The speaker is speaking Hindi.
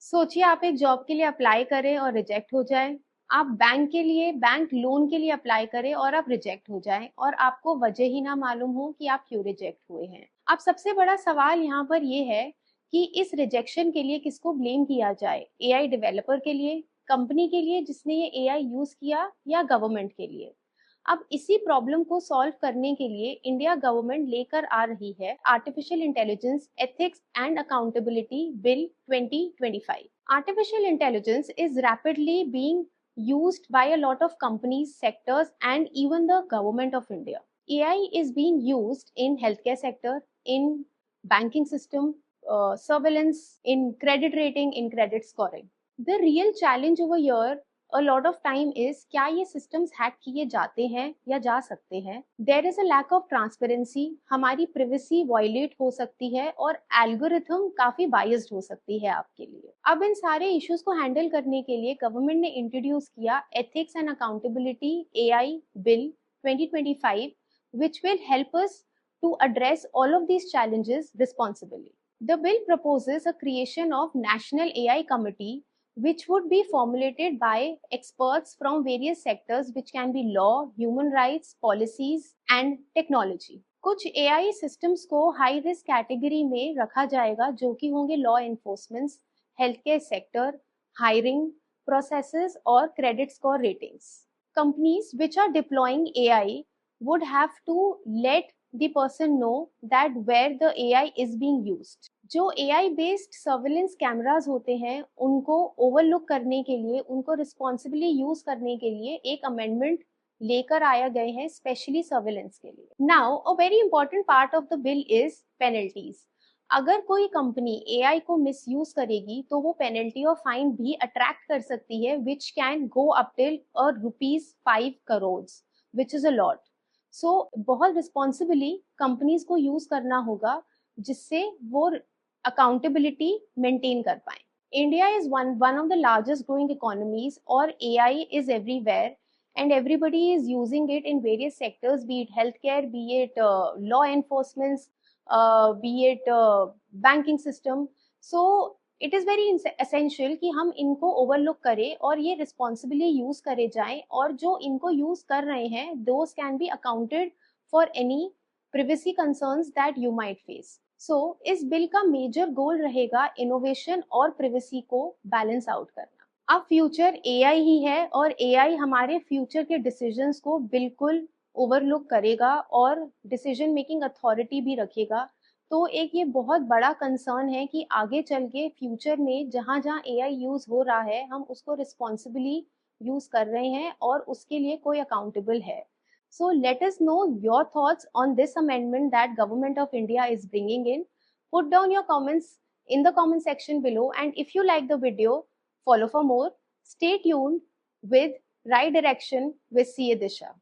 सोचिए आप एक जॉब के लिए अप्लाई करें और रिजेक्ट हो जाए। आप बैंक लोन के लिए अप्लाई करें और आप रिजेक्ट हो जाएं और आपको वजह ही ना मालूम हो कि आप क्यों रिजेक्ट हुए हैं। अब सबसे बड़ा सवाल यहाँ पर ये है कि इस रिजेक्शन के लिए किसको ब्लेम किया जाए, एआई डेवलपर के लिए, कंपनी के लिए जिसने ये एआई यूज किया, या गवर्नमेंट के लिए। अब इसी प्रॉब्लम को सॉल्व करने के लिए इंडिया गवर्नमेंट लेकर आ रही है artificial intelligence ethics and accountability bill 2025। Artificial intelligence is rapidly being used by a lot of companies, sectors, and even the government of India. AI is being used in healthcare sector, in banking system, surveillance, in credit rating, in credit scoring. The real challenge over here a lot of time is क्या ये systems hack किए जाते हैं या जा सकते हैं। There is a lack of transparency, हमारी privacy violate हो सकती है और algorithm काफी biased हो सकती है आपके लिए। अब इन सारे issues को handle करने के लिए government ने introduce किया Ethics and Accountability AI Bill 2025, which will help us to address all of these challenges responsibly. The bill proposes a creation of National AI Committee which would be formulated by experts from various sectors which can be law, human rights, policies and technology. कुछ AI systems को high risk category में रखा जाएगा जो कि होंगे law enforcement, healthcare sector, hiring, processes और credit score ratings. Companies which are deploying AI would have to let the person know that where the AI is being used. जो AI बेस्ड सर्विलेंस कैमरास होते हैं उनको ओवरलुक करने के लिए, उनको रिस्पॉन्सिबली यूज करने के लिए एक अमेंडमेंट लेकर आया गए हैं स्पेशली सर्विलेंस के लिए। Now a very important part of the bill is penalties. अगर कोई कंपनी AI को मिसयूज करेगी तो वो पेनल्टी और फाइन भी अट्रैक्ट कर सकती है which can go up till ₹5 crore, which is a lot. So बहुत रिस्पॉन्सिबली कंपनीज को यूज करना होगा जिससे वो अकाउंटेबिलिटी मेंटेन कर पाए। India is one of the largest growing economies और AI is everywhere and everybody is using it in various sectors, be it healthcare, be it law enforcement, be it banking system. So it is very essential कि हम इनको overlook करें और ये responsibly use करे जाएं और जो इनको use कर रहे हैं those can be accounted for any privacy concerns that you might face. So इस बिल का मेजर गोल रहेगा इनोवेशन और प्रिवेसी को बैलेंस आउट करना। अब फ्यूचर AI ही है और AI हमारे फ्यूचर के डिसीजंस को बिल्कुल ओवरलुक करेगा और डिसीजन मेकिंग अथॉरिटी भी रखेगा। तो एक ये बहुत बड़ा कंसर्न है कि आगे चल के फ्यूचर में जहाँ जहाँ AI यूज हो रहा है हम उसको रिस्पॉन्सिबली यूज कर रहे हैं और उसके लिए कोई अकाउंटेबल है। So let us know your thoughts on this amendment that Government of India is bringing in. Put down your comments in the comment section below, and if you like the video, follow for more. Stay tuned with Right Direction with CA Disha.